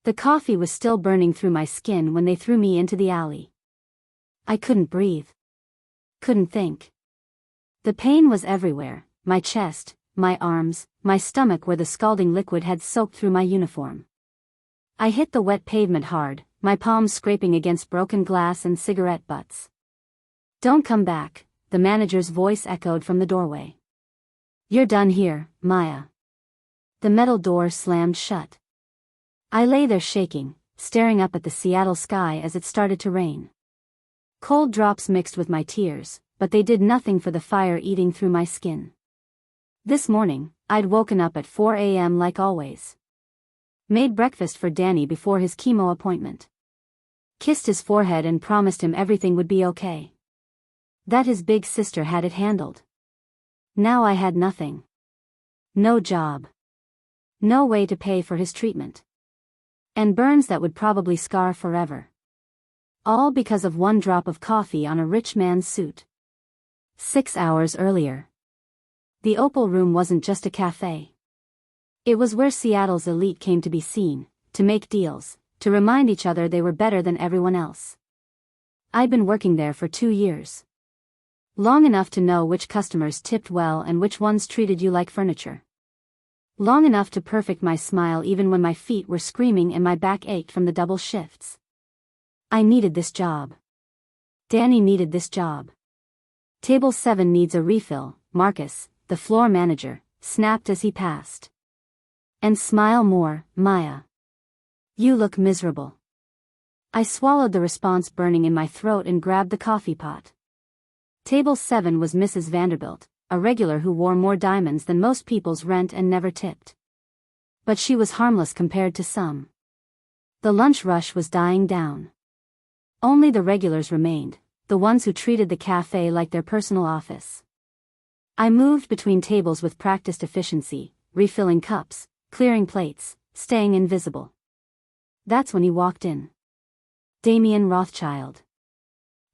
The coffee was still burning through my skin when they threw me into the alley. I couldn't breathe. Couldn't think. The pain was everywhere, my chest, my arms, my stomach where the scalding liquid had soaked through my uniform. I hit the wet pavement hard, my palms scraping against broken glass and cigarette butts. "Don't come back," the manager's voice echoed from the doorway. "You're done here, Maya." The metal door slammed shut. I lay there shaking, staring up at the Seattle sky as it started to rain. Cold drops mixed with my tears, but they did nothing for the fire eating through my skin. This morning, I'd woken up at 4 a.m. like always. Made breakfast for Danny before his chemo appointment. Kissed his forehead and promised him everything would be okay. That his big sister had it handled. Now I had nothing. No job. No way to pay for his treatment. And burns that would probably scar forever. All because of one drop of coffee on a rich man's suit. 6 hours earlier. The Opal Room wasn't just a cafe. It was where Seattle's elite came to be seen, to make deals, to remind each other they were better than everyone else. I'd been working there for 2 years. Long enough to know which customers tipped well and which ones treated you like furniture. Long enough to perfect my smile even when my feet were screaming and my back ached from the double shifts. I needed this job. Danny needed this job. "Table 7 needs a refill," Marcus, the floor manager, snapped as he passed. "And smile more, Maya. You look miserable." I swallowed the response burning in my throat and grabbed the coffee pot. Table 7 was Mrs. Vanderbilt, a regular who wore more diamonds than most people's rent and never tipped. But she was harmless compared to some. The lunch rush was dying down. Only the regulars remained, the ones who treated the cafe like their personal office. I moved between tables with practiced efficiency, refilling cups, clearing plates, staying invisible. That's when he walked in. Damien Rothschild.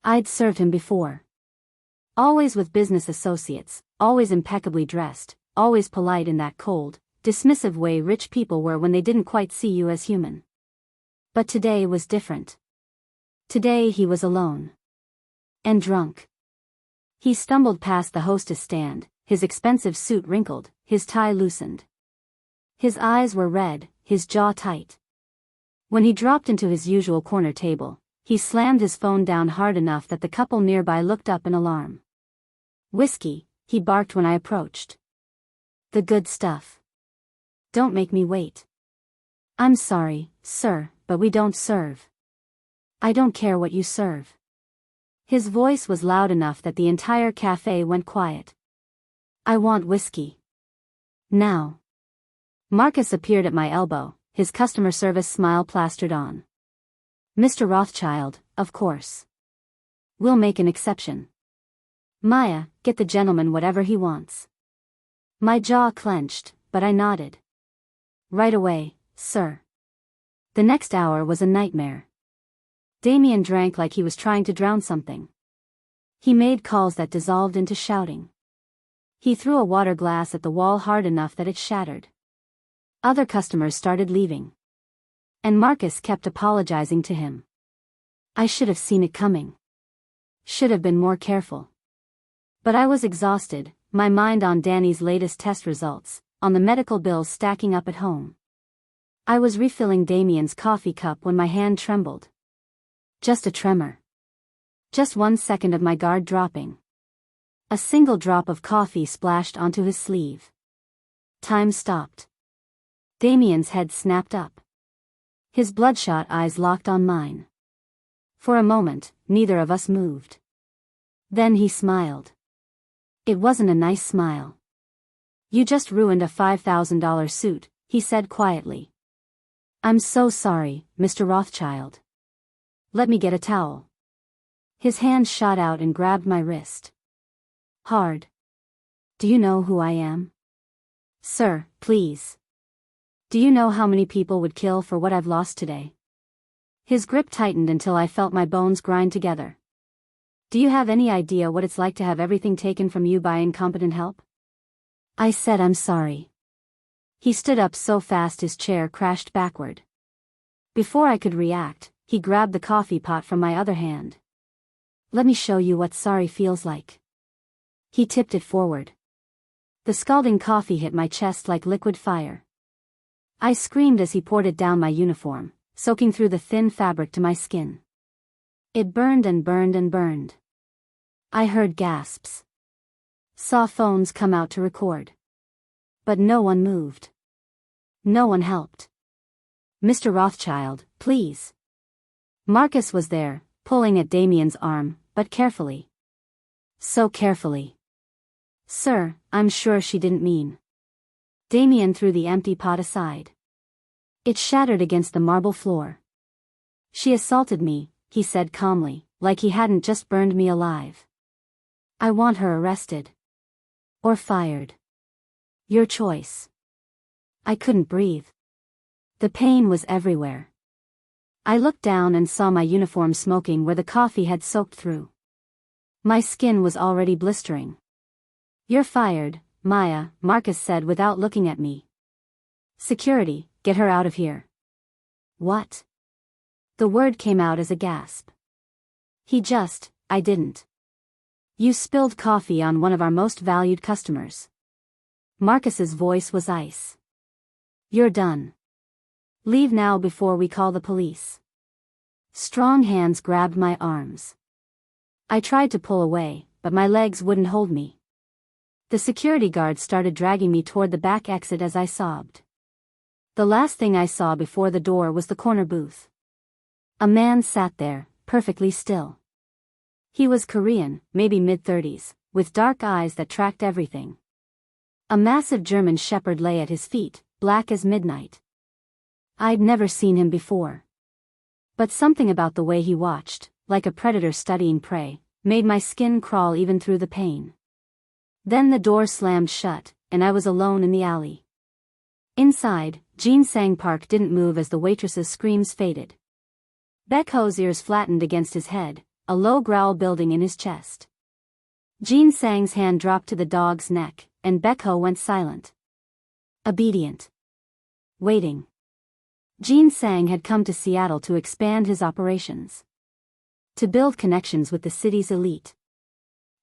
I'd served him before. Always with business associates, always impeccably dressed, always polite in that cold, dismissive way rich people were when they didn't quite see you as human. But today was different. Today he was alone. And drunk. He stumbled past the hostess stand, his expensive suit wrinkled, his tie loosened. His eyes were red, his jaw tight. When he dropped into his usual corner table, he slammed his phone down hard enough that the couple nearby looked up in alarm. "Whiskey," he barked when I approached. "The good stuff. Don't make me wait." "I'm sorry, sir, but we don't serve." "I don't care what you serve." His voice was loud enough that the entire cafe went quiet. "I want whiskey. Now." Marcus appeared at my elbow, his customer service smile plastered on. "Mr. Rothschild, of course. We'll make an exception. Maya, get the gentleman whatever he wants." My jaw clenched, but I nodded. "Right away, sir." The next hour was a nightmare. Damien drank like he was trying to drown something. He made calls that dissolved into shouting. He threw a water glass at the wall hard enough that it shattered. Other customers started leaving. And Marcus kept apologizing to him. I should have seen it coming. Should have been more careful. But I was exhausted, my mind on Danny's latest test results, on the medical bills stacking up at home. I was refilling Damien's coffee cup when my hand trembled. Just a tremor. Just 1 second of my guard dropping. A single drop of coffee splashed onto his sleeve. Time stopped. Damien's head snapped up. His bloodshot eyes locked on mine. For a moment, neither of us moved. Then he smiled. It wasn't a nice smile. "You just ruined a $5,000 suit," he said quietly. "I'm so sorry, Mr. Rothschild. Let me get a towel." His hand shot out and grabbed my wrist. Hard. "Do you know who I am?" "Sir, please. Do you know how many people would kill for what I've lost today?" His grip tightened until I felt my bones grind together. "Do you have any idea what it's like to have everything taken from you by incompetent help?" I said I'm sorry. He stood up so fast his chair crashed backward. Before I could react, he grabbed the coffee pot from my other hand. Let me show you what sorry feels like. He tipped it forward. The scalding coffee hit my chest like liquid fire. I screamed as he poured it down my uniform, soaking through the thin fabric to my skin. It burned and burned and burned. I heard gasps. Saw phones come out to record. But no one moved. No one helped. Mr. Rothschild, please. Marcus was there, pulling at Damien's arm, but carefully. So carefully. Sir, I'm sure she didn't mean. Damien threw the empty pot aside. It shattered against the marble floor. She assaulted me, he said calmly, like he hadn't just burned me alive. I want her arrested. Or fired. Your choice. I couldn't breathe. The pain was everywhere. I looked down and saw my uniform smoking where the coffee had soaked through. My skin was already blistering. You're fired, Maya, Marcus said without looking at me. Security, get her out of here. What? The word came out as a gasp. I didn't. You spilled coffee on one of our most valued customers. Marcus's voice was ice. You're done. Leave now before we call the police. Strong hands grabbed my arms. I tried to pull away, but my legs wouldn't hold me. The security guard started dragging me toward the back exit as I sobbed. The last thing I saw before the door was the corner booth. A man sat there, perfectly still. He was Korean, maybe mid-30s, with dark eyes that tracked everything. A massive German shepherd lay at his feet, black as midnight. I'd never seen him before. But something about the way he watched, like a predator studying prey, made my skin crawl even through the pain. Then the door slammed shut, and I was alone in the alley. Inside, Jin-Sang Park didn't move as the waitress's screams faded. Baek-Ho's ears flattened against his head, a low growl building in his chest. Jin-Sang's hand dropped to the dog's neck, and Baek-Ho went silent. Obedient. Waiting. Jin-Sang had come to Seattle to expand his operations. To build connections with the city's elite.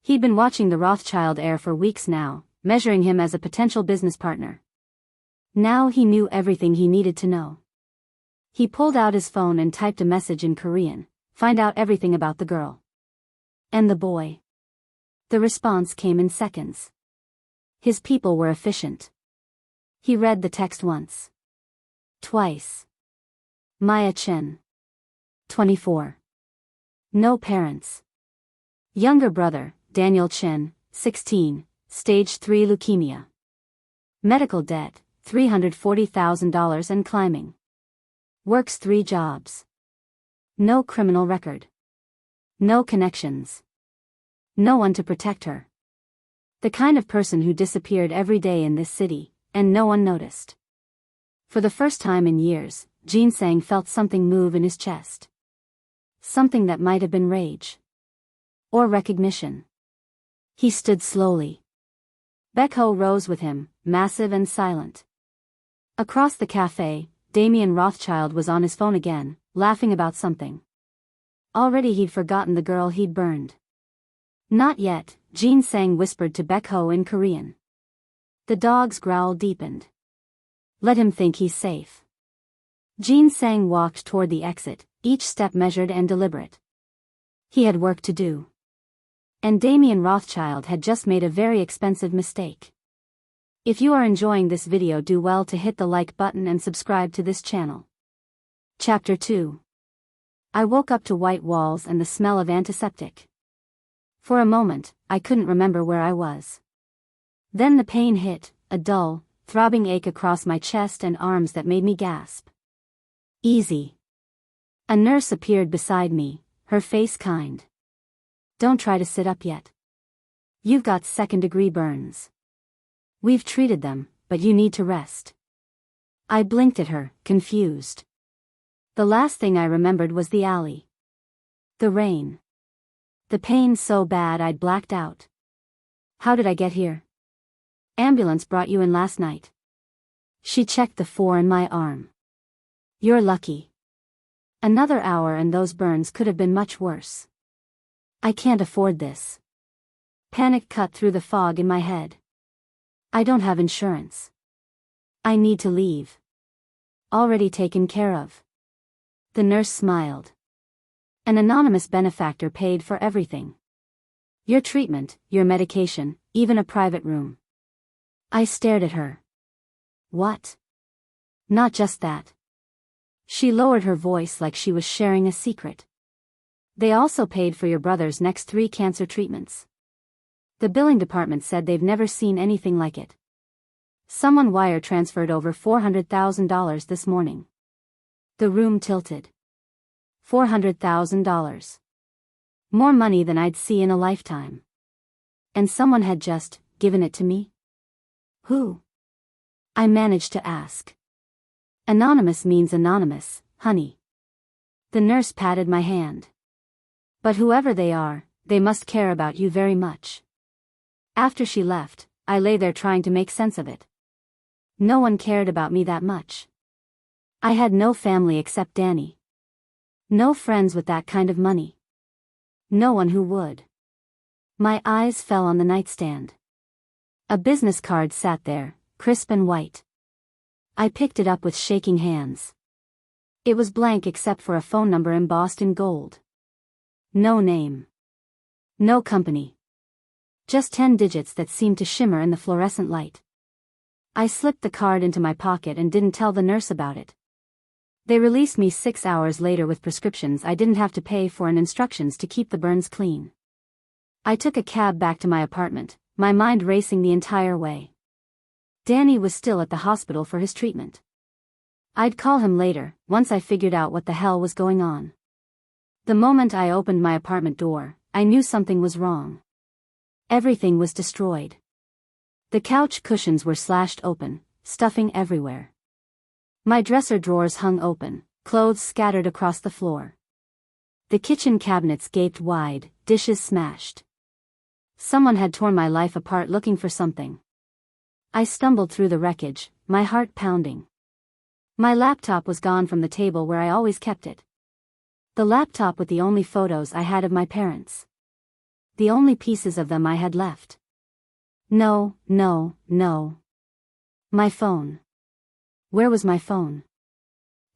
He'd been watching the Rothschild heir for weeks now, measuring him as a potential business partner. Now he knew everything he needed to know. He pulled out his phone and typed a message in Korean, find out everything about the girl. And the boy. The response came in seconds. His people were efficient. He read the text once. Twice. Maya Chen. 24. No parents. Younger brother, Daniel Chen, 16, stage 3 leukemia. Medical debt, $340,000 and climbing. Works 3 jobs. No criminal record. No connections. No one to protect her. The kind of person who disappeared every day in this city, and no one noticed. For the first time in years, Jin-Sang felt something move in his chest. Something that might have been rage. Or recognition. He stood slowly. Baek-Ho rose with him, massive and silent. Across the cafe, Damien Rothschild was on his phone again, laughing about something. Already he'd forgotten the girl he'd burned. Not yet, Jin-Sang whispered to Baek-Ho in Korean. The dog's growl deepened. Let him think he's safe. Jin-Sang walked toward the exit, each step measured and deliberate. He had work to do. And Damien Rothschild had just made a very expensive mistake. If you are enjoying this video, do well to hit the like button and subscribe to this channel. Chapter 2. I woke up to white walls and the smell of antiseptic. For a moment, I couldn't remember where I was. Then the pain hit, a dull, throbbing ache across my chest and arms that made me gasp. Easy. A nurse appeared beside me, her face kind. Don't try to sit up yet. You've got second-degree burns. We've treated them, but you need to rest. I blinked at her, confused. The last thing I remembered was the alley. The rain. The pain so bad I'd blacked out. How did I get here? Ambulance brought you in last night. She checked the 4 in my arm. You're lucky. Another hour and those burns could have been much worse. I can't afford this. Panic cut through the fog in my head. I don't have insurance. I need to leave. Already taken care of. The nurse smiled. An anonymous benefactor paid for everything. Your treatment, your medication, even a private room. I stared at her. What? Not just that. She lowered her voice like she was sharing a secret. They also paid for your brother's next 3 cancer treatments. The billing department said they've never seen anything like it. Someone wire transferred over $400,000 this morning. The room tilted. $400,000. More money than I'd see in a lifetime. And someone had just given it to me? Who? I managed to ask. Anonymous means anonymous, honey. The nurse patted my hand. But whoever they are, they must care about you very much. After she left, I lay there trying to make sense of it. No one cared about me that much. I had no family except Danny. No friends with that kind of money. No one who would. My eyes fell on the nightstand. A business card sat there, crisp and white. I picked it up with shaking hands. It was blank except for a phone number embossed in gold. No name. No company. Just 10 digits that seemed to shimmer in the fluorescent light. I slipped the card into my pocket and didn't tell the nurse about it. They released me 6 hours later with prescriptions I didn't have to pay for and instructions to keep the burns clean. I took a cab back to my apartment, my mind racing the entire way. Danny was still at the hospital for his treatment. I'd call him later, once I figured out what the hell was going on. The moment I opened my apartment door, I knew something was wrong. Everything was destroyed. The couch cushions were slashed open, stuffing everywhere. My dresser drawers hung open, clothes scattered across the floor. The kitchen cabinets gaped wide, dishes smashed. Someone had torn my life apart looking for something. I stumbled through the wreckage, my heart pounding. My laptop was gone from the table where I always kept it. The laptop with the only photos I had of my parents. The only pieces of them I had left. No. My phone. Where was my phone?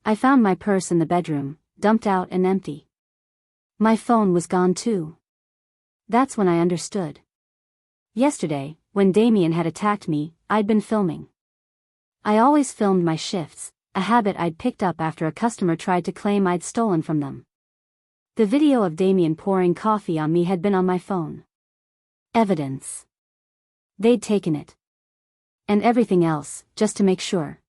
I found my purse in the bedroom, dumped out and empty. My phone was gone too. That's when I understood. Yesterday, when Damien had attacked me, I'd been filming. I always filmed my shifts, a habit I'd picked up after a customer tried to claim I'd stolen from them. The video of Damien pouring coffee on me had been on my phone. Evidence. They'd taken it. And everything else, just to make sure.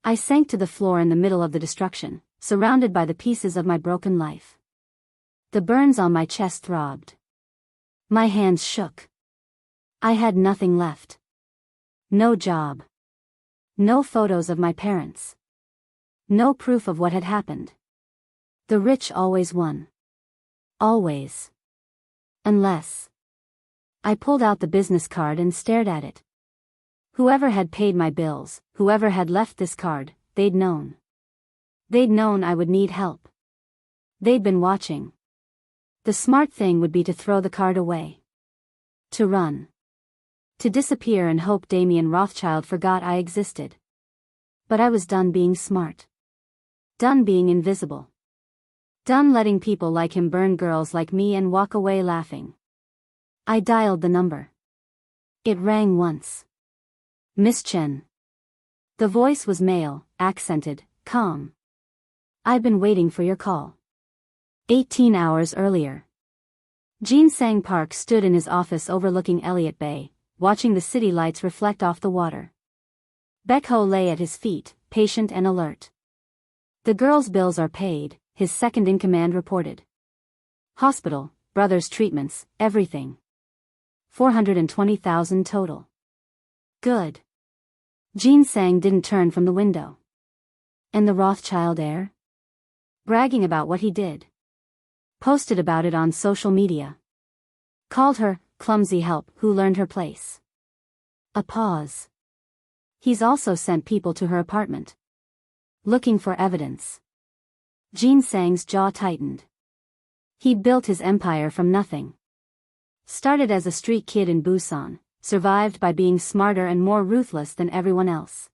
I sank to the floor in the middle of the destruction, surrounded by the pieces of my broken life. The burns on my chest throbbed. My hands shook. I had nothing left. No job. No photos of my parents. No proof of what had happened. The rich always won. Always. Unless. I pulled out the business card and stared at it. Whoever had paid my bills, whoever had left this card, they'd known. They'd known I would need help. They'd been watching. The smart thing would be to throw the card away. To run. To disappear and hope Damien Rothschild forgot I existed. But I was done being smart. Done being invisible. Done letting people like him burn girls like me and walk away laughing. I dialed the number. It rang once. Miss Chen. The voice was male, accented, calm. I've been waiting for your call. 18 hours earlier. Jin-Sang Park stood in his office overlooking Elliott Bay, watching the city lights reflect off the water. Baek-Ho lay at his feet, patient and alert. The girls' bills are paid, his second-in-command reported. Hospital, brother's treatments, everything. 420,000 total. Good. Jin-Sang didn't turn from the window. And the Rothschild heir? Bragging about what he did. Posted about it on social media. Called her, clumsy help who learned her place. A pause. He's also sent people to her apartment. Looking for evidence. Jin-Sang's jaw tightened. He'd built his empire from nothing. Started as a street kid in Busan, survived by being smarter and more ruthless than everyone else.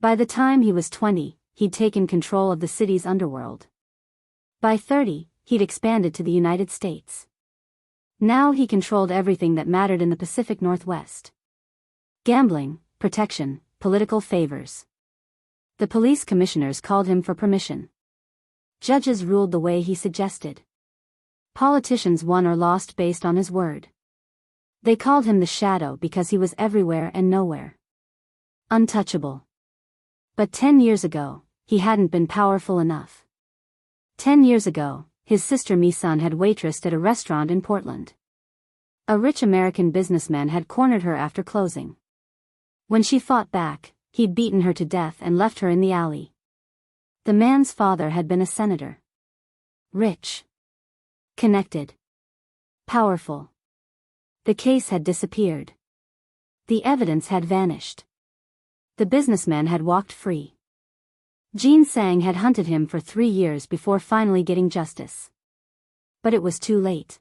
By the time he was 20, he'd taken control of the city's underworld. By 30, he'd expanded to the United States. Now he controlled everything that mattered in the Pacific Northwest. Gambling, protection, political favors. The police commissioners called him for permission. Judges ruled the way he suggested. Politicians won or lost based on his word. They called him the Shadow because he was everywhere and nowhere. Untouchable. But 10 years ago, he hadn't been powerful enough. 10 years ago, his sister Mi-sun had waitressed at a restaurant in Portland. A rich American businessman had cornered her after closing. When she fought back, he'd beaten her to death and left her in the alley. The man's father had been a senator. Rich. Connected. Powerful. The case had disappeared. The evidence had vanished. The businessman had walked free. Jin-Sang had hunted him for 3 years before finally getting justice. But it was too late.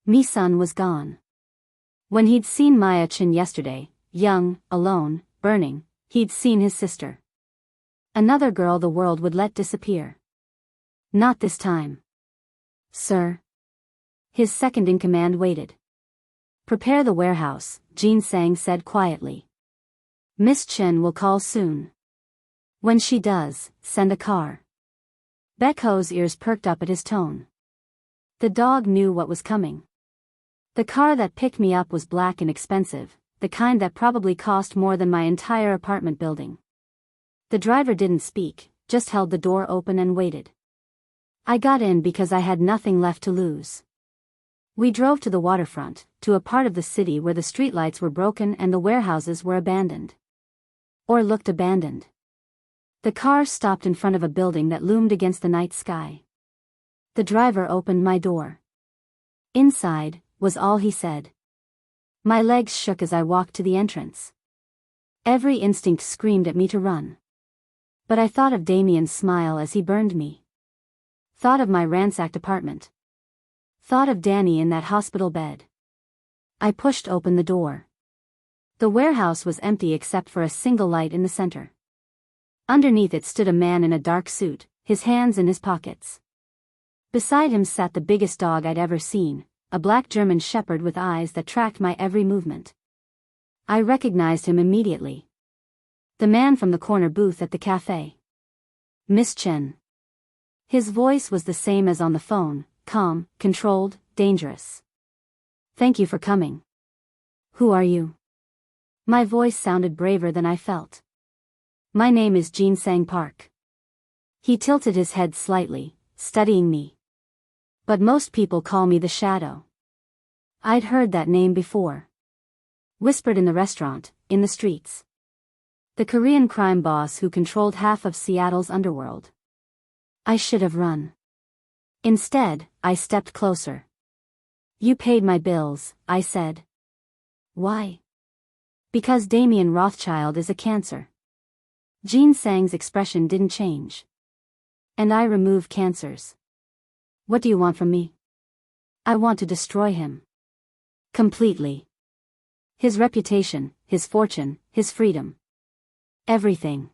Mi-sun was gone. When he'd seen Chen yesterday, young, alone, burning, he'd seen his sister. Another girl the world would let disappear. Not this time. Sir. His second-in-command waited. Prepare the warehouse, Jin-Sang said quietly. Miss Chen will call soon. When she does, send a car. Baek-Ho's ears perked up at his tone. The dog knew what was coming. The car that picked me up was black and expensive, the kind that probably cost more than my entire apartment building. The driver didn't speak, just held the door open and waited. I got in because I had nothing left to lose. We drove to the waterfront, to a part of the city where the streetlights were broken and the warehouses were abandoned. Or looked abandoned. The car stopped in front of a building that loomed against the night sky. The driver opened my door. Inside, was all he said. My legs shook as I walked to the entrance. Every instinct screamed at me to run. But I thought of Damien's smile as he burned me. Thought of my ransacked apartment. Thought of Danny in that hospital bed. I pushed open the door. The warehouse was empty except for a single light in the center. Underneath it stood a man in a dark suit, his hands in his pockets. Beside him sat the biggest dog I'd ever seen, a black German shepherd with eyes that tracked my every movement. I recognized him immediately. The man from the corner booth at the cafe. Miss Chen. His voice was the same as on the phone, calm, controlled, dangerous. Thank you for coming. Who are you? My voice sounded braver than I felt. My name is Jin-Sang Park. He tilted his head slightly, studying me. But most people call me the Shadow. I'd heard that name before. Whispered in the restaurant, in the streets. The Korean crime boss who controlled half of Seattle's underworld. I should have run. Instead, I stepped closer. You paid my bills, I said. Why? Because Damien Rothschild is a cancer. Jin-Sang's expression didn't change. And I remove cancers. What do you want from me? I want to destroy him. Completely. His reputation, his fortune, his freedom. Everything.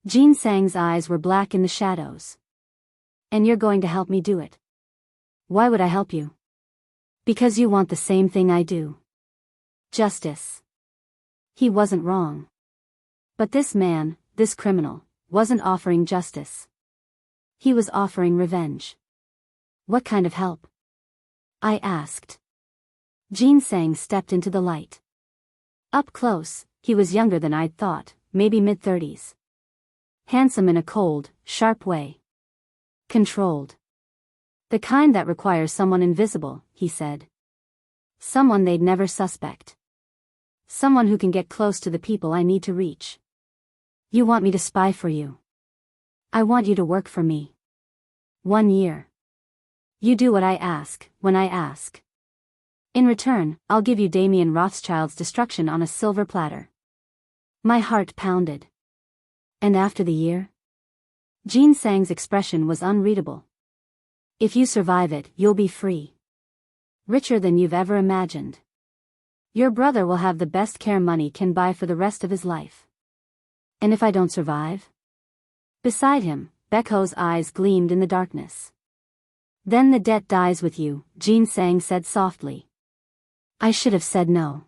Jin-Sang's eyes were black in the shadows. And you're going to help me do it. Why would I help you? Because you want the same thing I do. Justice. He wasn't wrong. But this man, this criminal, wasn't offering justice. He was offering revenge. What kind of help? I asked. Jin-Sang stepped into the light. Up close, he was younger than I'd thought, maybe mid-30s. Handsome in a cold, sharp way. Controlled. The kind that requires someone invisible, he said. Someone they'd never suspect. Someone who can get close to the people I need to reach. You want me to spy for you. I want you to work for me. 1 year. You do what I ask, when I ask. In return, I'll give you Damien Rothschild's destruction on a silver platter. My heart pounded. And after the year? Jin-Sang's expression was unreadable. If you survive it, you'll be free. Richer than you've ever imagined. Your brother will have the best care money can buy for the rest of his life. And if I don't survive? Beside him, Baek-Ho's eyes gleamed in the darkness. Then the debt dies with you, Jin-Sang said softly. I should have said no.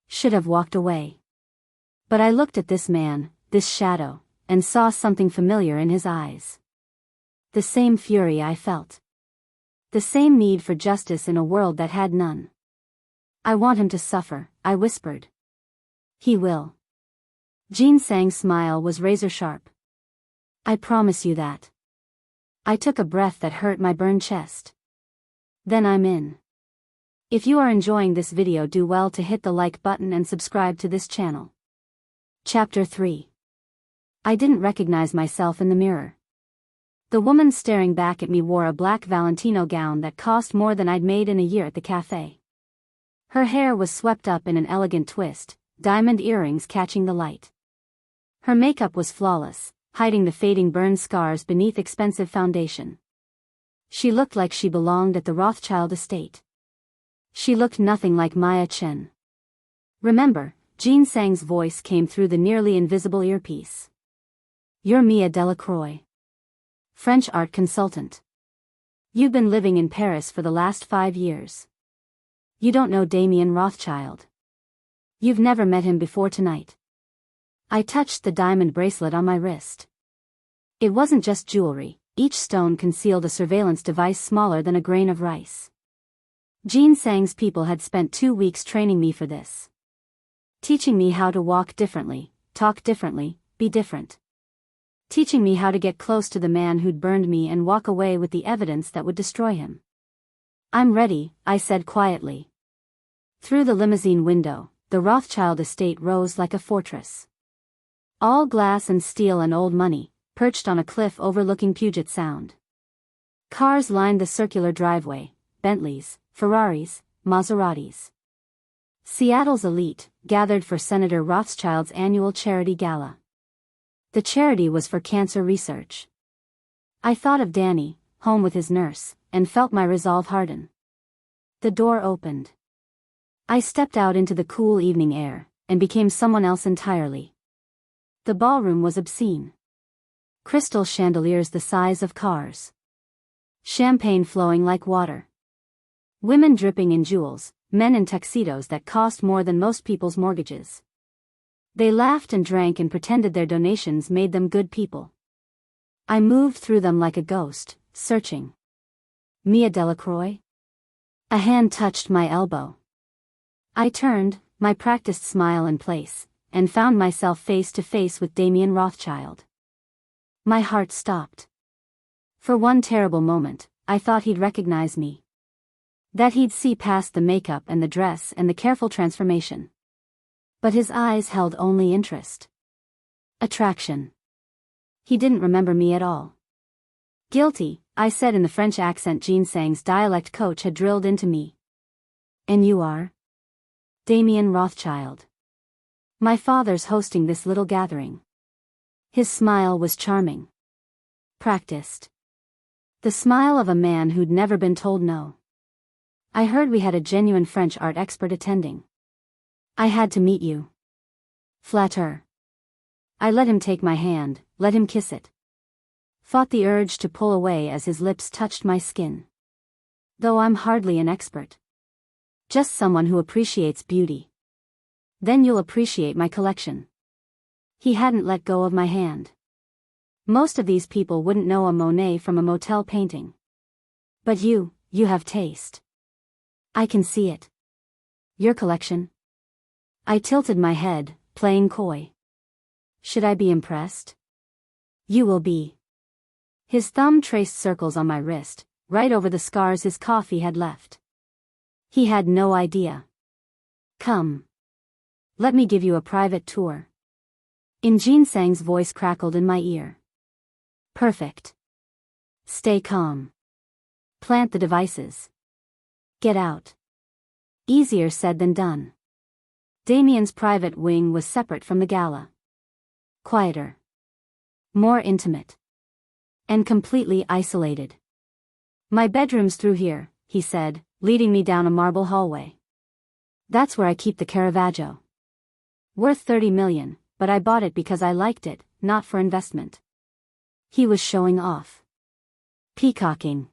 Should have walked away. But I looked at this man, this shadow, and saw something familiar in his eyes. The same fury I felt. The same need for justice in a world that had none. I want him to suffer, I whispered. He will. Jin-Sang's smile was razor-sharp. I promise you that. I took a breath that hurt my burned chest. Then I'm in. If you are enjoying this video, do well to hit the like button and subscribe to this channel. Chapter 3. I didn't recognize myself in the mirror. The woman staring back at me wore a black Valentino gown that cost more than I'd made in a year at the cafe. Her hair was swept up in an elegant twist, diamond earrings catching the light. Her makeup was flawless, hiding the fading burn scars beneath expensive foundation. She looked like she belonged at the Rothschild estate. She looked nothing like Maya Chen. Remember, Jin-Sang's voice came through the nearly invisible earpiece. You're Mia Delacroix. French art consultant. You've been living in Paris for the last 5 years. You don't know Damien Rothschild. You've never met him before tonight. I touched the diamond bracelet on my wrist. It wasn't just jewelry, each stone concealed a surveillance device smaller than a grain of rice. Jin-Sang's people had spent 2 weeks training me for this. Teaching me how to walk differently, talk differently, be different. Teaching me how to get close to the man who'd burned me and walk away with the evidence that would destroy him. I'm ready, I said quietly. Through the limousine window, the Rothschild estate rose like a fortress. All glass and steel and old money, perched on a cliff overlooking Puget Sound. Cars lined the circular driveway, Bentleys, Ferraris, Maseratis. Seattle's elite gathered for Senator Rothschild's annual charity gala. The charity was for cancer research. I thought of Danny, home with his nurse, and felt my resolve harden. The door opened. I stepped out into the cool evening air, and became someone else entirely. The ballroom was obscene. Crystal chandeliers the size of cars. Champagne flowing like water. Women dripping in jewels, men in tuxedos that cost more than most people's mortgages. They laughed and drank and pretended their donations made them good people. I moved through them like a ghost, searching. Mia Delacroix? A hand touched my elbow. I turned, my practiced smile in place, and found myself face to face with Damien Rothschild. My heart stopped. For one terrible moment, I thought he'd recognize me. That he'd see past the makeup and the dress and the careful transformation. But his eyes held only interest. Attraction. He didn't remember me at all. Guilty, I said in the French accent Jin-Sang's dialect coach had drilled into me. And you are? Damien Rothschild. My father's hosting this little gathering. His smile was charming. Practiced. The smile of a man who'd never been told no. I heard we had a genuine French art expert attending. I had to meet you. Flatteur. I let him take my hand, let him kiss it. Fought the urge to pull away as his lips touched my skin. Though I'm hardly an expert. Just someone who appreciates beauty. Then you'll appreciate my collection. He hadn't let go of my hand. Most of these people wouldn't know a Monet from a Motel painting. But you have taste. I can see it. Your collection? I tilted my head, playing coy. Should I be impressed? You will be. His thumb traced circles on my wrist, right over the scars his coffee had left. He had no idea. Come. Let me give you a private tour. Jin-Sang's voice crackled in my ear. Perfect. Stay calm. Plant the devices. Get out. Easier said than done. Damien's private wing was separate from the gala. Quieter. More intimate. And completely isolated. My bedroom's through here, he said, leading me down a marble hallway. That's where I keep the Caravaggio. Worth 30 million, but I bought it because I liked it, not for investment. He was showing off. Peacocking.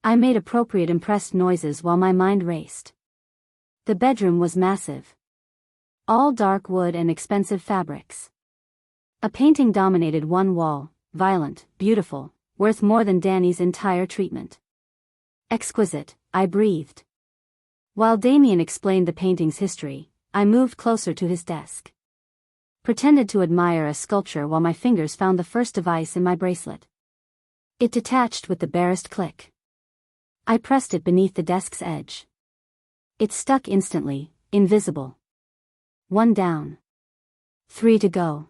I made appropriate impressed noises while my mind raced. The bedroom was massive. All dark wood and expensive fabrics. A painting dominated one wall, violent, beautiful, worth more than Danny's entire treatment. Exquisite, I breathed. While Damien explained the painting's history, I moved closer to his desk. Pretended to admire a sculpture while my fingers found the first device in my bracelet. It detached with the barest click. I pressed it beneath the desk's edge. It stuck instantly, invisible. 1 down. 3 to go.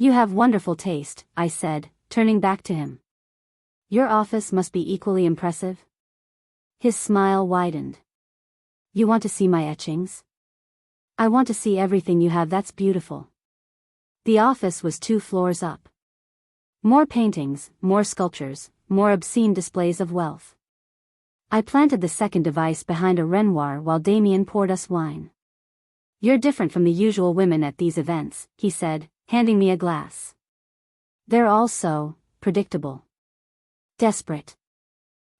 You have wonderful taste, I said, turning back to him. Your office must be equally impressive. His smile widened. You want to see my etchings? I want to see everything you have that's beautiful. The office was 2 floors up. More paintings, more sculptures, more obscene displays of wealth. I planted the second device behind a Renoir while Damien poured us wine. You're different from the usual women at these events, he said, handing me a glass. They're all so predictable. Desperate.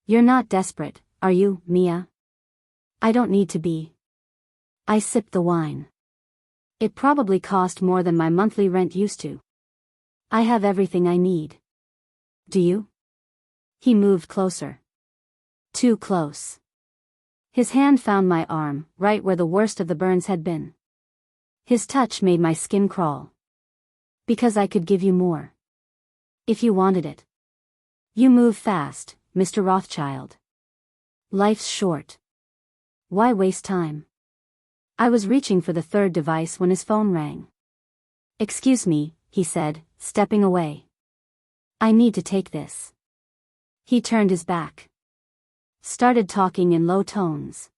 You're not desperate, are you, Mia? I don't need to be. I sipped the wine. It probably cost more than my monthly rent used to. I have everything I need. Do you? He moved closer. Too close. His hand found my arm, right where the worst of the burns had been. His touch made my skin crawl. Because I could give you more. If you wanted it. You move fast, Mr. Rothschild. Life's short. Why waste time? I was reaching for the third device when his phone rang. Excuse me, he said, stepping away. I need to take this. He turned his back. Started talking in low tones.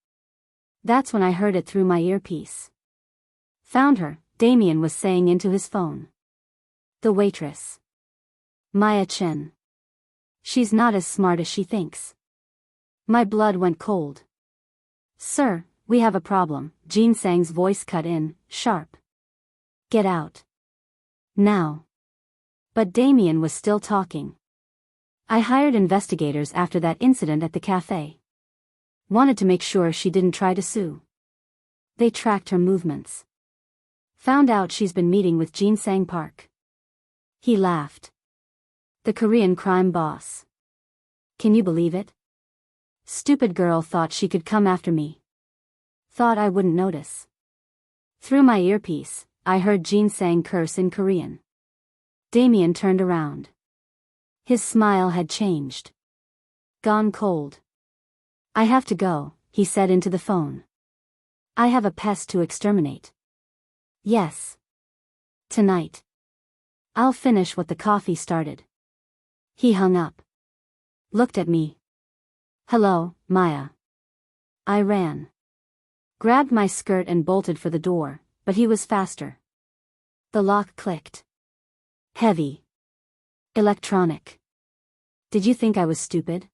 That's when I heard it through my earpiece. Found her, Damien was saying into his phone. The waitress. Maya Chen. She's not as smart as she thinks. My blood went cold. Sir, we have a problem, Jin-Sang's voice cut in, sharp. Get out. Now. But Damien was still talking. I hired investigators after that incident at the cafe. Wanted to make sure she didn't try to sue. They tracked her movements. Found out she's been meeting with Jin-Sang Park. He laughed. The Korean crime boss. Can you believe it? Stupid girl thought she could come after me. Thought I wouldn't notice. Through my earpiece, I heard Jin-Sang curse in Korean. Damien turned around. His smile had changed. Gone cold. I have to go, he said into the phone. I have a pest to exterminate. Yes. Tonight. I'll finish what the coffee started. He hung up. Looked at me. Hello, Maya. I ran. Grabbed my skirt and bolted for the door, but he was faster. The lock clicked. Heavy. Electronic. Did you think I was stupid?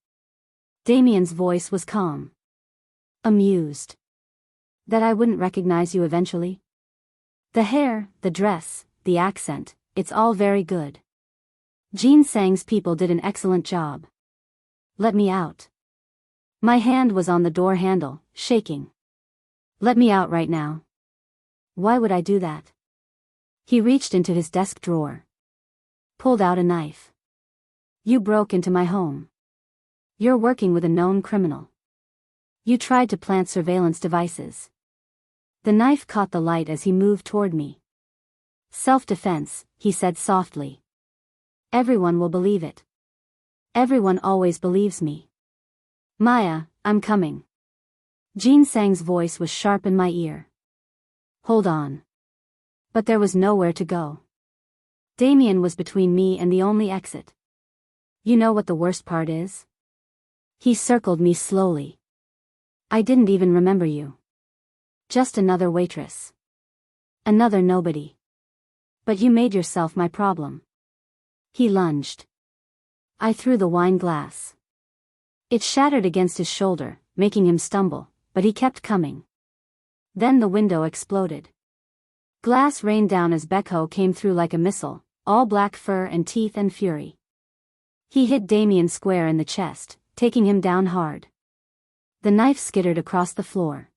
Damien's voice was calm. Amused. That I wouldn't recognize you eventually? The hair, the dress, the accent, it's all very good. Jin-Sang's people did an excellent job. Let me out. My hand was on the door handle, shaking. Let me out right now. Why would I do that? He reached into his desk drawer. Pulled out a knife. You broke into my home. You're working with a known criminal. You tried to plant surveillance devices. The knife caught the light as he moved toward me. Self-defense, he said softly. Everyone will believe it. Everyone always believes me. Maya, I'm coming. Jin-Sang's voice was sharp in my ear. Hold on. But there was nowhere to go. Damien was between me and the only exit. You know what the worst part is? He circled me slowly. I didn't even remember you. Just another waitress. Another nobody. But you made yourself my problem. He lunged. I threw the wine glass. It shattered against his shoulder, making him stumble, but he kept coming. Then the window exploded. Glass rained down as Baek-Ho came through like a missile, all black fur and teeth and fury. He hit Damien square in the chest, taking him down hard. The knife skittered across the floor.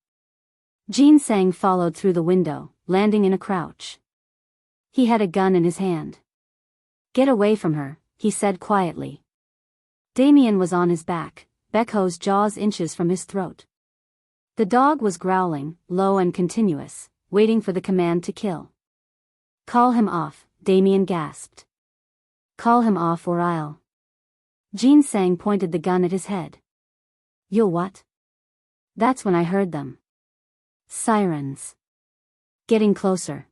Jin-Sang followed through the window, landing in a crouch. He had a gun in his hand. "Get away from her," he said quietly. Damien was on his back, Baek-Ho's jaws inches from his throat. The dog was growling, low and continuous, waiting for the command to kill. "Call him off," Damien gasped. "Call him off or I'll..." Jin-Sang pointed the gun at his head. "You'll what?" That's when I heard them. Sirens. Getting closer.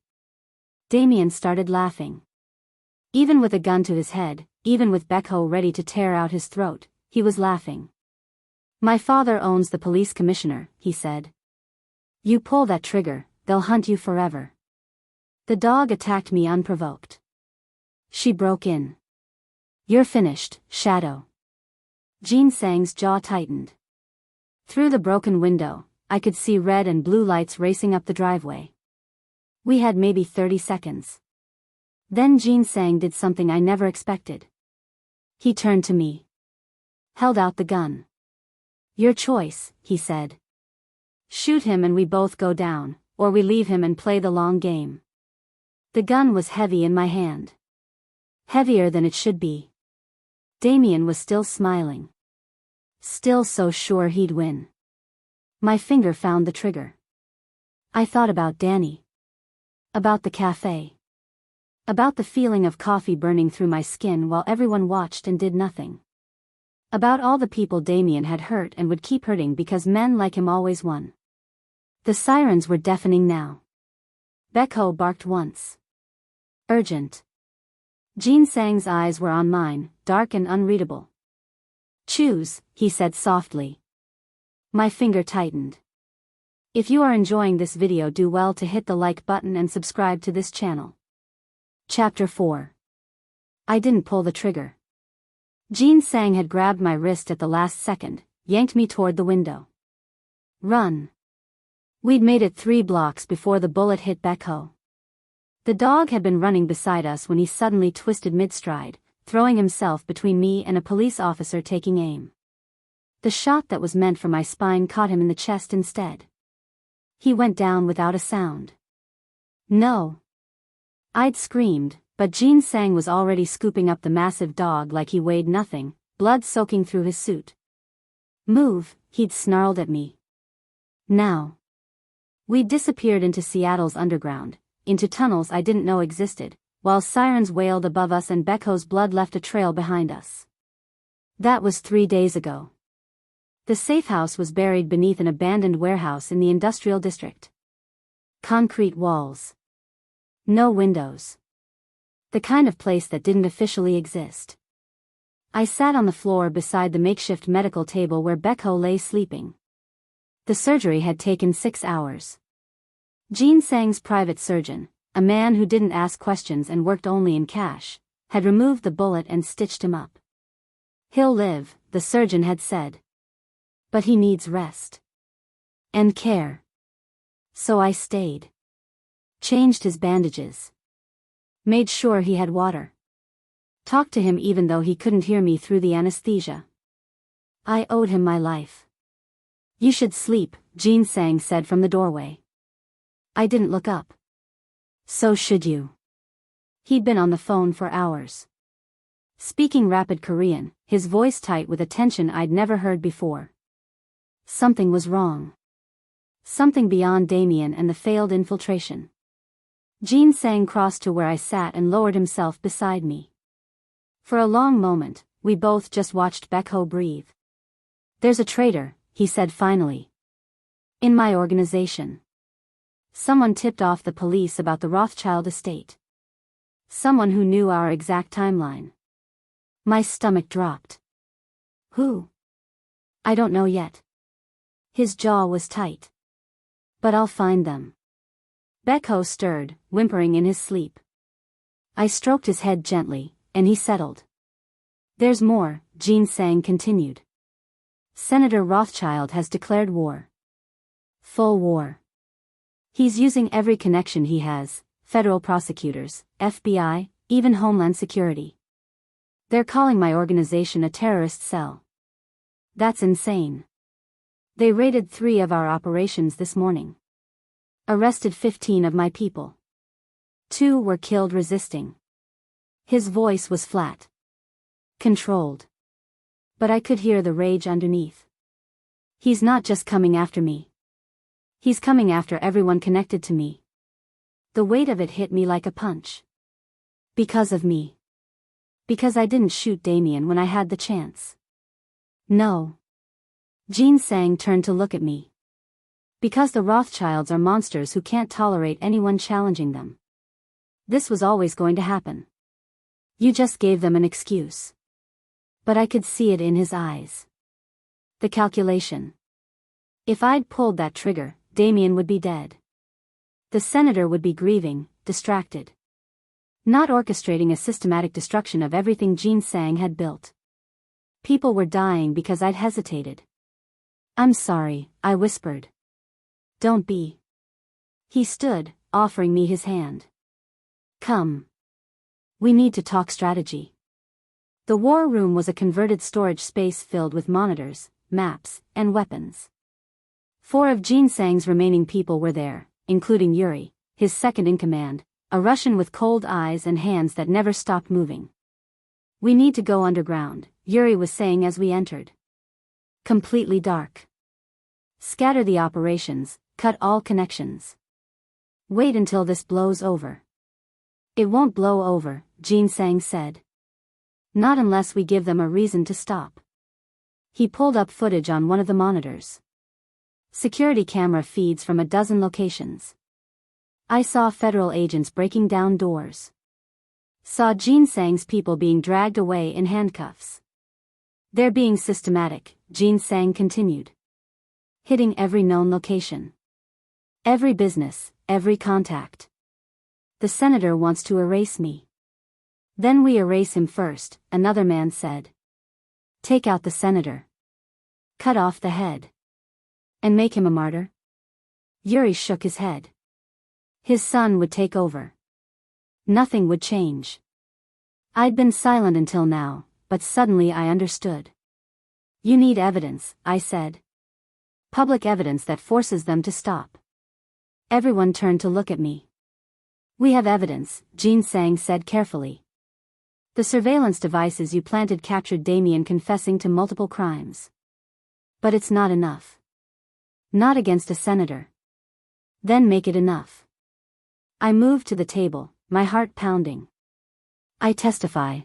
Damien started laughing. Even with a gun to his head, even with Baek-Ho ready to tear out his throat, he was laughing. "My father owns the police commissioner," he said. "You pull that trigger, they'll hunt you forever." The dog attacked me unprovoked. She broke in. "You're finished, Shadow." Jin-Sang's jaw tightened. Through the broken window, I could see red and blue lights racing up the driveway. We had maybe 30 seconds. Then Jin-Sang did something I never expected. He turned to me. Held out the gun. "Your choice," he said. "Shoot him and we both go down, or we leave him and play the long game." The gun was heavy in my hand. Heavier than it should be. Damien was still smiling. Still so sure he'd win. My finger found the trigger. I thought about Danny. About the cafe. About the feeling of coffee burning through my skin while everyone watched and did nothing. About all the people Damien had hurt and would keep hurting because men like him always won. The sirens were deafening now. Baek-Ho barked once. Urgent. Jin-Sang's eyes were on mine, dark and unreadable. "Choose," he said softly. My finger tightened. If you are enjoying this video, do well to hit the like button and subscribe to this channel. Chapter 4. I didn't pull the trigger. Jin-Sang had grabbed my wrist at the last second, yanked me toward the window. "Run." We'd made it 3 blocks before the bullet hit Baek-Ho. The dog had been running beside us when he suddenly twisted mid-stride, throwing himself between me and a police officer taking aim. The shot that was meant for my spine caught him in the chest instead. He went down without a sound. "No." I'd screamed, but Jin-Sang was already scooping up the massive dog like he weighed nothing, blood soaking through his suit. "Move," he'd snarled at me. "Now." We disappeared into Seattle's underground, into tunnels I didn't know existed, while sirens wailed above us and Baek-Ho's blood left a trail behind us. That was 3 days ago. The safe house was buried beneath an abandoned warehouse in the industrial district. Concrete walls. No windows. The kind of place that didn't officially exist. I sat on the floor beside the makeshift medical table where Baek-Ho lay sleeping. The surgery had taken 6 hours. Jin-Sang's private surgeon, a man who didn't ask questions and worked only in cash, had removed the bullet and stitched him up. "He'll live," the surgeon had said. "But he needs rest. And care." So I stayed. Changed his bandages. Made sure he had water. Talked to him even though he couldn't hear me through the anesthesia. I owed him my life. "You should sleep," Jin-Sang said from the doorway. I didn't look up. "So should you." He'd been on the phone for hours. Speaking rapid Korean, his voice tight with a tension I'd never heard before. Something was wrong. Something beyond Damien and the failed infiltration. Jin-Sang crossed to where I sat and lowered himself beside me. For a long moment, we both just watched Baek-Ho breathe. "There's a traitor," he said finally. "In my organization. Someone tipped off the police about the Rothschild estate. Someone who knew our exact timeline." My stomach dropped. "Who?" "I don't know yet." His jaw was tight. "But I'll find them." Baek-Ho stirred, whimpering in his sleep. I stroked his head gently, and he settled. There's more, Jin-Sang continued. Senator Rothschild has declared war. Full war. He's using every connection he has, federal prosecutors, FBI, even Homeland Security. They're calling my organization a terrorist cell. That's insane. They raided 3 of our operations this morning. Arrested 15 of my people. 2 were killed resisting. His voice was flat. Controlled. But I could hear the rage underneath. He's not just coming after me. He's coming after everyone connected to me. The weight of it hit me like a punch. Because of me. Because I didn't shoot Damien when I had the chance. No. Jin-Sang turned to look at me. Because the Rothschilds are monsters who can't tolerate anyone challenging them. This was always going to happen. You just gave them an excuse. But I could see it in his eyes. The calculation. If I'd pulled that trigger, Damien would be dead. The senator would be grieving, distracted. Not orchestrating a systematic destruction of everything Jin-Sang had built. People were dying because I'd hesitated. I'm sorry, I whispered. Don't be. He stood, offering me his hand. Come. We need to talk strategy. The war room was a converted storage space filled with monitors, maps, and weapons. 4 of Jin-Sang's remaining people were there, including Yuri, his second-in-command, a Russian with cold eyes and hands that never stopped moving. We need to go underground, Yuri was saying as we entered. Completely dark. Scatter the operations, cut all connections. Wait until this blows over. It won't blow over, Jin-Sang said. Not unless we give them a reason to stop. He pulled up footage on one of the monitors. Security camera feeds from a dozen locations. I saw federal agents breaking down doors. Saw Jin-Sang's people being dragged away in handcuffs. They're being systematic, Jin-Sang continued. Hitting every known location. Every business, every contact. The senator wants to erase me. Then we erase him first, another man said. Take out the senator. Cut off the head. And make him a martyr? Yuri shook his head. His son would take over. Nothing would change. I'd been silent until now, but suddenly I understood. You need evidence, I said. Public evidence that forces them to stop. Everyone turned to look at me. We have evidence, Jin-Sang said carefully. The surveillance devices you planted captured Damien confessing to multiple crimes. But it's not enough. Not against a senator. Then make it enough. I moved to the table, my heart pounding. I testify.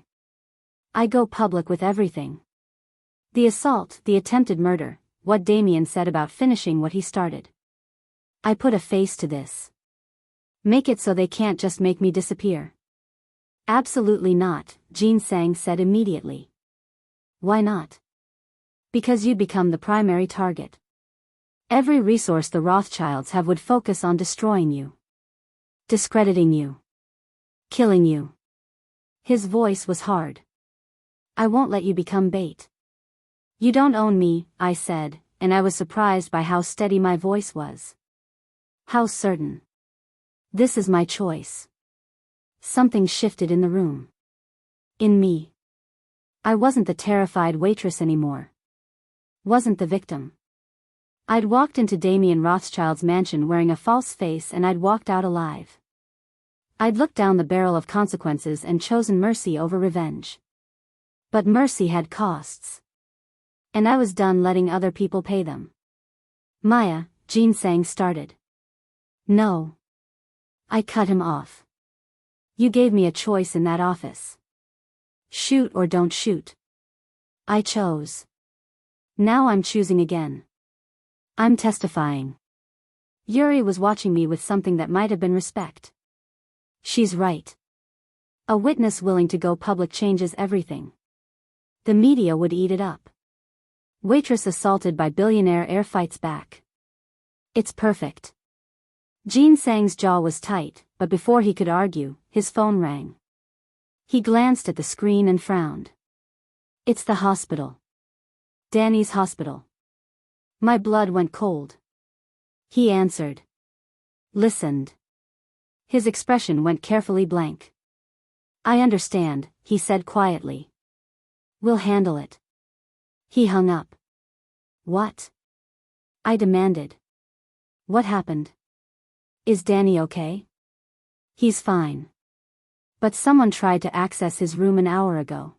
I go public with everything. The assault, the attempted murder, what Damien said about finishing what he started. I put a face to this. Make it so they can't just make me disappear. Absolutely not, Jin-Sang said immediately. Why not? Because you'd become the primary target. Every resource the Rothschilds have would focus on destroying you. Discrediting you. Killing you. His voice was hard. I won't let you become bait. You don't own me, I said, and I was surprised by how steady my voice was. How certain. This is my choice. Something shifted in the room. In me. I wasn't the terrified waitress anymore. Wasn't the victim. I'd walked into Damien Rothschild's mansion wearing a false face and I'd walked out alive. I'd looked down the barrel of consequences and chosen mercy over revenge. But mercy had costs. And I was done letting other people pay them. Maya, Jin-Sang started. No. I cut him off. You gave me a choice in that office. Shoot or don't shoot. I chose. Now I'm choosing again. I'm testifying. Yuri was watching me with something that might have been respect. She's right. A witness willing to go public changes everything. The media would eat it up. Waitress assaulted by billionaire air fights back. It's perfect. Jin-Sang's jaw was tight, but before he could argue, his phone rang. He glanced at the screen and frowned. It's the hospital. Danny's hospital. My blood went cold. He answered. Listened. His expression went carefully blank. I understand, he said quietly. We'll handle it. He hung up. What? I demanded. What happened? Is Danny okay? He's fine. But someone tried to access his room an hour ago.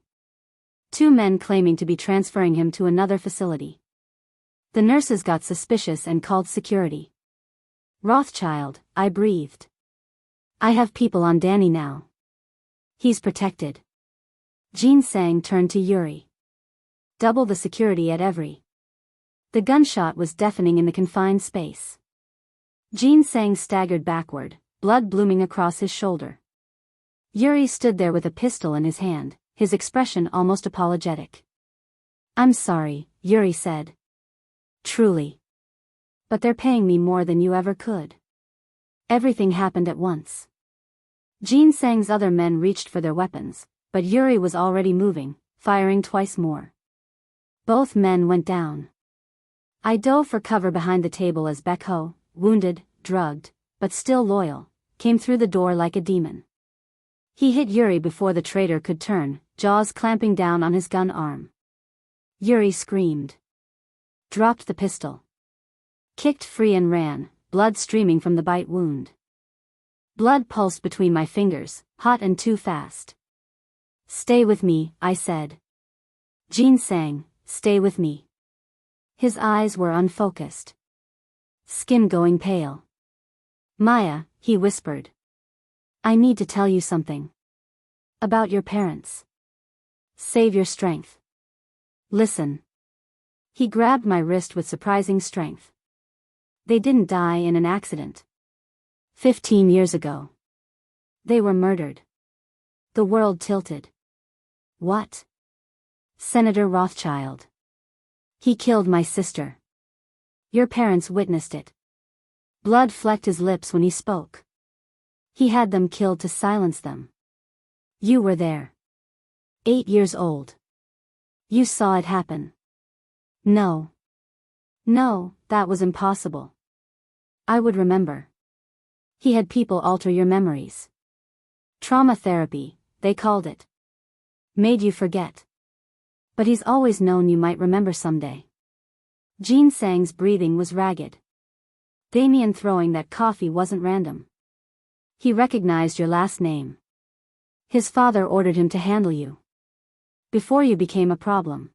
2 men claiming to be transferring him to another facility. The nurses got suspicious and called security. Rothschild, I breathed. I have people on Danny now. He's protected. Jin-Sang turned to Yuri. Double the security at every. The gunshot was deafening in the confined space. Jin-Sang staggered backward, blood blooming across his shoulder. Yuri stood there with a pistol in his hand, his expression almost apologetic. I'm sorry, Yuri said. Truly. But they're paying me more than you ever could. Everything happened at once. Jin-Sang's other men reached for their weapons, but Yuri was already moving, firing twice more. Both men went down. I dove for cover behind the table as Baek-Ho, wounded, drugged, but still loyal, came through the door like a demon. He hit Yuri before the traitor could turn, jaws clamping down on his gun arm. Yuri screamed. Dropped the pistol. Kicked free and ran, blood streaming from the bite wound. Blood pulsed between my fingers, hot and too fast. Stay with me, I said. Jin-Sang, stay with me. His eyes were unfocused. Skin going pale. Maya, he whispered. I need to tell you something. About your parents. Save your strength. Listen. He grabbed my wrist with surprising strength. They didn't die in an accident. 15 years ago. They were murdered. The world tilted. What? Senator Rothschild. He killed my sister. Your parents witnessed it. Blood flecked his lips when he spoke. He had them killed to silence them. You were there. 8 years old. You saw it happen. No. No, that was impossible. I would remember. He had people alter your memories. Trauma therapy, they called it. Made you forget. But he's always known you might remember someday. Jin-Sang's breathing was ragged. Damien throwing that coffee wasn't random. He recognized your last name. His father ordered him to handle you. Before you became a problem.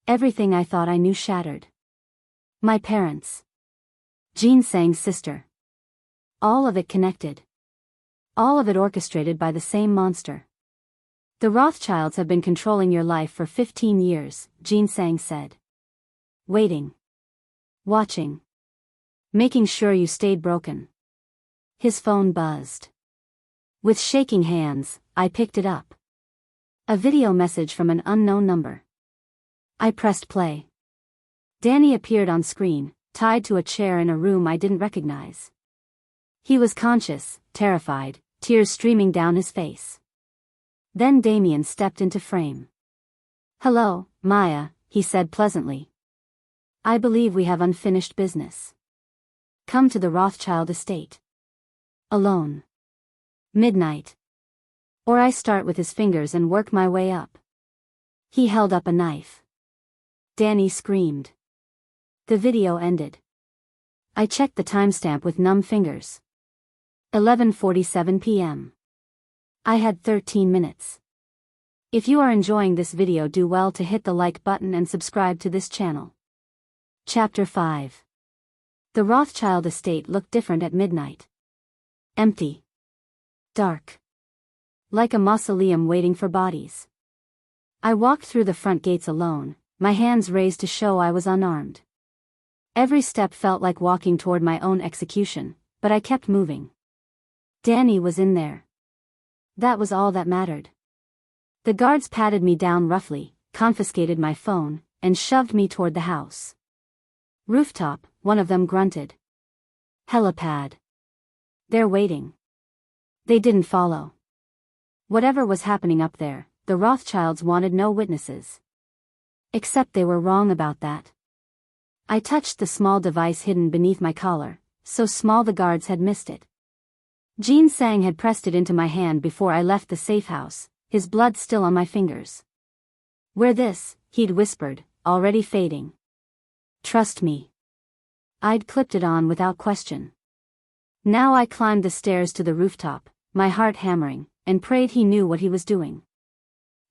Everything I thought I knew shattered. My parents. Jin-Sang's sister. All of it connected. All of it orchestrated by the same monster. The Rothschilds have been controlling your life for 15 years, Jin-Sang said. Waiting. Watching. Making sure you stayed broken. His phone buzzed. With shaking hands, I picked it up. A video message from an unknown number. I pressed play. Danny appeared on screen, tied to a chair in a room I didn't recognize. He was conscious, terrified, tears streaming down his face. Then Damien stepped into frame. Hello, Maya, he said pleasantly. I believe we have unfinished business. Come to the Rothschild estate. Alone. Midnight. Or I start with his fingers and work my way up. He held up a knife. Danny screamed. The video ended. I checked the timestamp with numb fingers. 11:47 p.m. I had 13 minutes. If you are enjoying this video, do well to hit the like button and subscribe to this channel. Chapter 5. The Rothschild estate looked different at midnight. Empty. Dark. Like a mausoleum waiting for bodies. I walked through the front gates alone, my hands raised to show I was unarmed. Every step felt like walking toward my own execution, but I kept moving. Danny was in there. That was all that mattered. The guards patted me down roughly, confiscated my phone, and shoved me toward the house. Rooftop, one of them grunted. Helipad. They're waiting. They didn't follow. Whatever was happening up there, the Rothschilds wanted no witnesses. Except they were wrong about that. I touched the small device hidden beneath my collar, so small the guards had missed it. Jin-Sang had pressed it into my hand before I left the safe house, his blood still on my fingers. "Wear this," he'd whispered, already fading. "Trust me." I'd clipped it on without question. Now I climbed the stairs to the rooftop, my heart hammering, and prayed he knew what he was doing.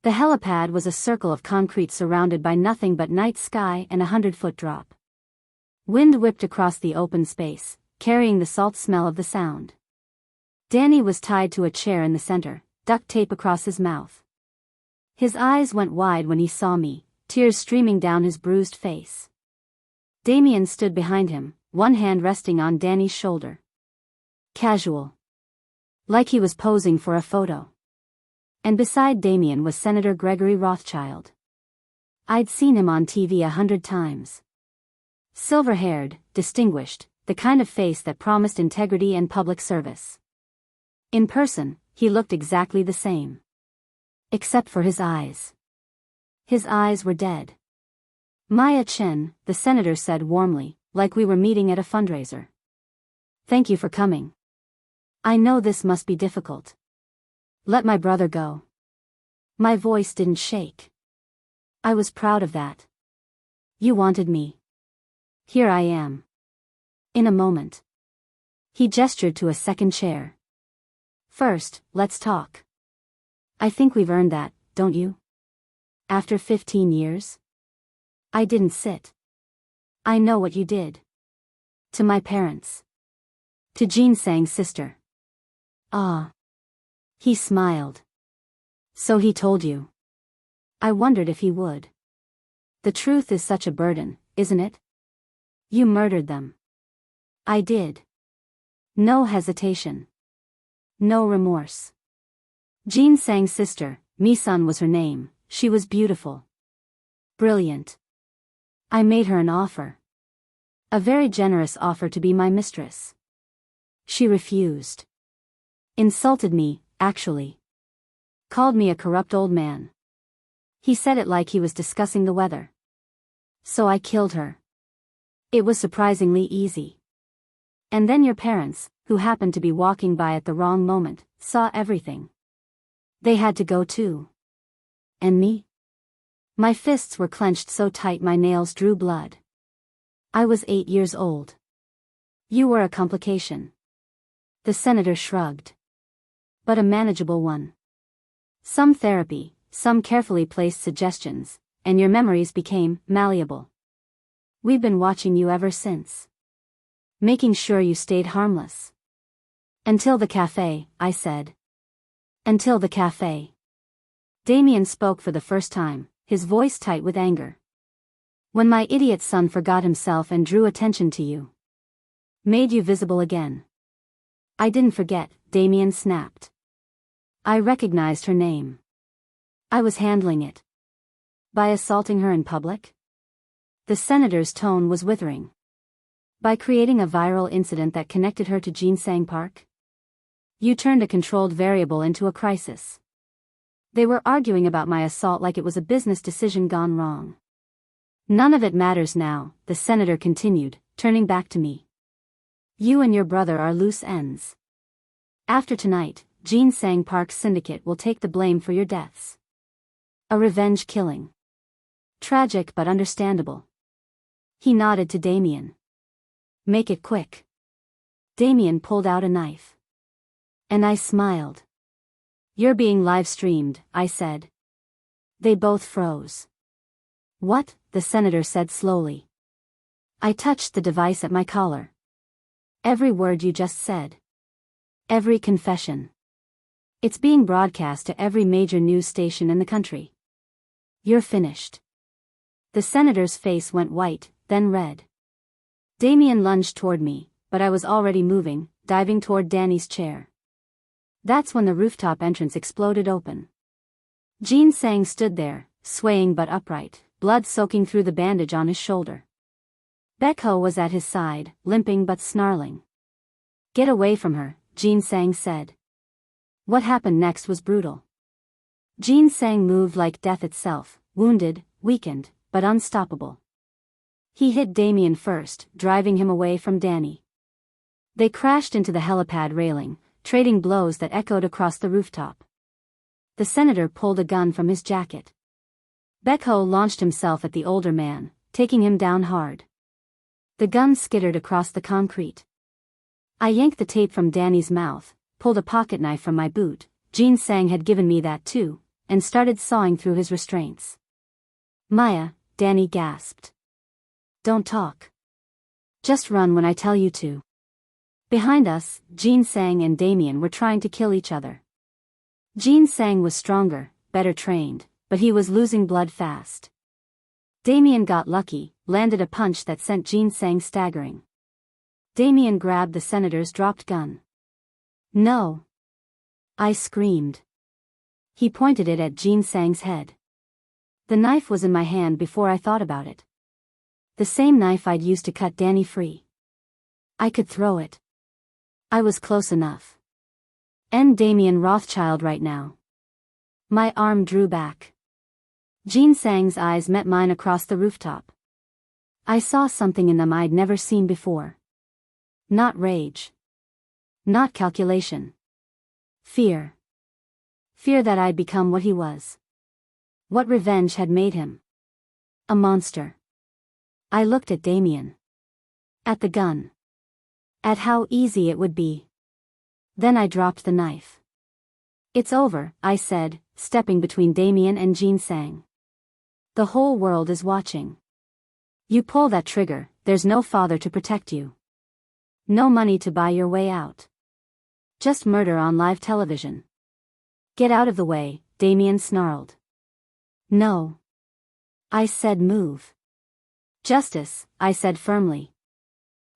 The helipad was a circle of concrete surrounded by nothing but night sky and 100-foot drop. Wind whipped across the open space, carrying the salt smell of the sound. Danny was tied to a chair in the center, duct tape across his mouth. His eyes went wide when he saw me, tears streaming down his bruised face. Damien stood behind him, one hand resting on Danny's shoulder. Casual. Like he was posing for a photo. And beside Damien was Senator Gregory Rothschild. I'd seen him on TV 100 times. Silver-haired, distinguished, the kind of face that promised integrity and public service. In person, he looked exactly the same. Except for his eyes. His eyes were dead. "Maya Chen," the senator said warmly, like we were meeting at a fundraiser. "Thank you for coming. I know this must be difficult. Let my brother go." My voice didn't shake. I was proud of that. "You wanted me. Here I am." In a moment. He gestured to a second chair. "First, let's talk. I think we've earned that, don't you? After 15 years? I didn't sit. I know what you did. To my parents. To Jin-Sang's sister." "Ah." He smiled. "So he told you." I wondered if he would. The truth is such a burden, isn't it? You murdered them. I did. No hesitation. No remorse. Jin-Sang's sister, Mi-sun was her name. She was beautiful. Brilliant. I made her an offer. A very generous offer to be my mistress. She refused. Insulted me, actually. Called me a corrupt old man. He said it like he was discussing the weather. So I killed her. It was surprisingly easy. And then your parents, who happened to be walking by at the wrong moment, saw everything. They had to go too. And me? My fists were clenched so tight my nails drew blood. I was 8 years old. You were a complication. The senator shrugged. But a manageable one. Some therapy, some carefully placed suggestions, and your memories became malleable. We've been watching you ever since. Making sure you stayed harmless. Until the cafe, I said. Until the cafe. Damien spoke for the first time, his voice tight with anger. When my idiot son forgot himself and drew attention to you. Made you visible again. I didn't forget, Damien snapped. I recognized her name. I was handling it. By assaulting her in public? The senator's tone was withering. By creating a viral incident that connected her to Jin-Sang Park? You turned a controlled variable into a crisis. They were arguing about my assault like it was a business decision gone wrong. None of it matters now, the senator continued, turning back to me. You and your brother are loose ends. After tonight, Jin-Sang Park's syndicate will take the blame for your deaths. A revenge killing. Tragic but understandable. He nodded to Damien. Make it quick. Damien pulled out a knife. And I smiled. You're being live-streamed, I said. They both froze. What? The senator said slowly. I touched the device at my collar. Every word you just said. Every confession. It's being broadcast to every major news station in the country. You're finished. The senator's face went white, then red. Damien lunged toward me, but I was already moving, diving toward Danny's chair. That's when the rooftop entrance exploded open. Jin-Sang stood there, swaying but upright, blood soaking through the bandage on his shoulder. Baek-Ho was at his side, limping but snarling. Get away from her, Jin-Sang said. What happened next was brutal. Jin-Sang moved like death itself, wounded, weakened, but unstoppable. He hit Damien first, driving him away from Danny. They crashed into the helipad railing, trading blows that echoed across the rooftop. The senator pulled a gun from his jacket. Baek-Ho launched himself at the older man, taking him down hard. The gun skittered across the concrete. I yanked the tape from Danny's mouth, pulled a pocketknife from my boot, Jin-Sang had given me that too, and started sawing through his restraints. Maya, Danny gasped. Don't talk. Just run when I tell you to. Behind us, Jin-Sang and Damien were trying to kill each other. Jin-Sang was stronger, better trained, but he was losing blood fast. Damien got lucky, landed a punch that sent Jin-Sang staggering. Damien grabbed the senator's dropped gun. No! I screamed. He pointed it at Jin-Sang's head. The knife was in my hand before I thought about it. The same knife I'd used to cut Danny free. I could throw it. I was close enough. End Damien Rothschild right now. My arm drew back. Jin-Sang's eyes met mine across the rooftop. I saw something in them I'd never seen before. Not rage. Not calculation. Fear. Fear that I'd become what he was. What revenge had made him. A monster. I looked at Damien. At the gun. At how easy it would be. Then I dropped the knife. It's over, I said, stepping between Damien and Jin-Sang. The whole world is watching. You pull that trigger, there's no father to protect you. No money to buy your way out. Just murder on live television. Get out of the way, Damien snarled. No. I said move. Justice, I said firmly.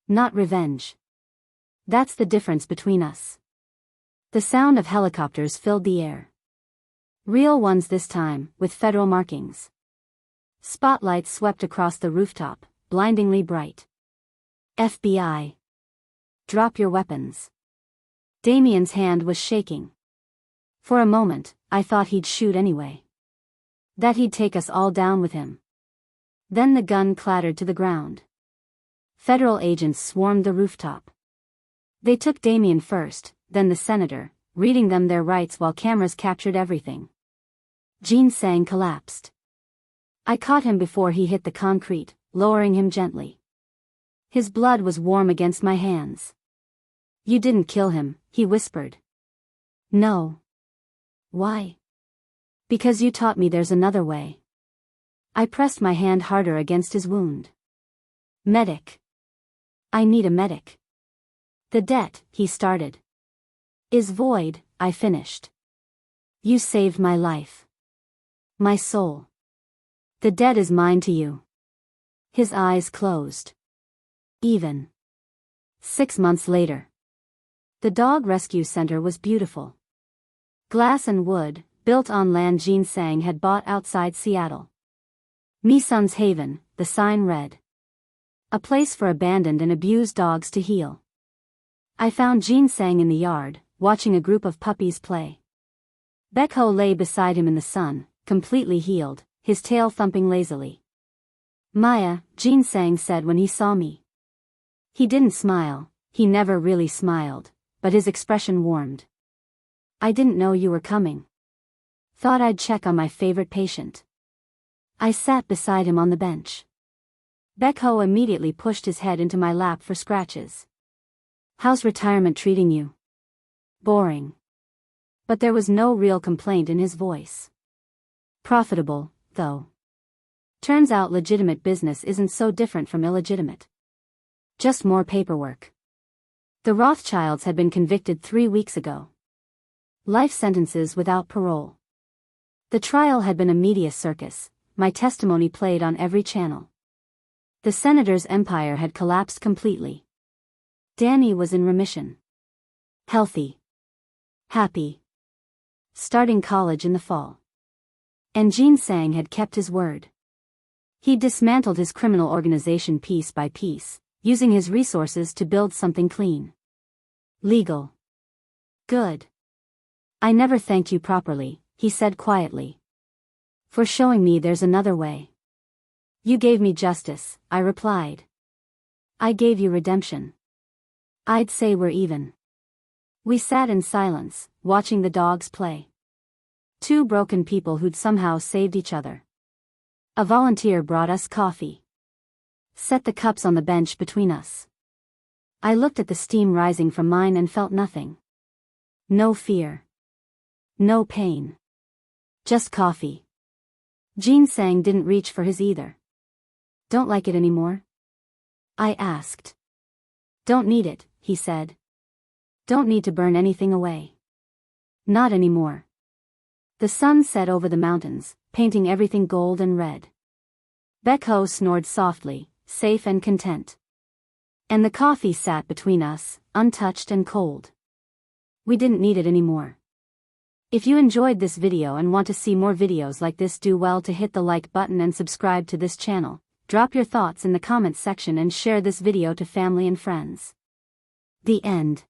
Not revenge. That's the difference between us. The sound of helicopters filled the air. Real ones this time, with federal markings. Spotlights swept across the rooftop, blindingly bright. FBI. Drop your weapons. Damien's hand was shaking. For a moment, I thought he'd shoot anyway. That he'd take us all down with him. Then the gun clattered to the ground. Federal agents swarmed the rooftop. They took Damien first, then the senator, reading them their rights while cameras captured everything. Jin-Sang collapsed. I caught him before he hit the concrete, lowering him gently. His blood was warm against my hands. You didn't kill him, he whispered. No. Why? Because you taught me there's another way. I pressed my hand harder against his wound. Medic. I need a medic. The debt, he started. Is void, I finished. You saved my life. My soul. The debt is mine to you. His eyes closed. Even. 6 months later. The dog rescue center was beautiful. Glass and wood, built on land Jin-Sang had bought outside Seattle. Mison's Haven, the sign read. A place for abandoned and abused dogs to heal. I found Jin-Sang in the yard, watching a group of puppies play. Baek-Ho lay beside him in the sun, completely healed, his tail thumping lazily. Maya, Jin-Sang said when he saw me. He didn't smile, he never really smiled, but his expression warmed. I didn't know you were coming. Thought I'd check on my favorite patient. I sat beside him on the bench. Baek-Ho immediately pushed his head into my lap for scratches. How's retirement treating you? Boring. But there was no real complaint in his voice. Profitable, though. Turns out legitimate business isn't so different from illegitimate. Just more paperwork. The Rothschilds had been convicted 3 weeks ago. Life sentences without parole. The trial had been a media circus, my testimony played on every channel. The senator's empire had collapsed completely. Danny was in remission. Healthy. Happy. Starting college in the fall. And Jin-Sang had kept his word. He dismantled his criminal organization piece by piece, using his resources to build something clean. Legal. Good. I never thanked you properly, he said quietly. For showing me there's another way. You gave me justice, I replied. I gave you redemption. I'd say we're even. We sat in silence, watching the dogs play. Two broken people who'd somehow saved each other. A volunteer brought us coffee. Set the cups on the bench between us. I looked at the steam rising from mine and felt nothing. No fear. No pain. Just coffee. Jin-Sang didn't reach for his either. Don't like it anymore? I asked. Don't need it, he said. Don't need to burn anything away. Not anymore. The sun set over the mountains, painting everything gold and red. Baek-Ho snored softly, safe and content. And the coffee sat between us, untouched and cold. We didn't need it anymore. If you enjoyed this video and want to see more videos like this, do well to hit the like button and subscribe to this channel. Drop your thoughts in the comments section and share this video to family and friends. The end.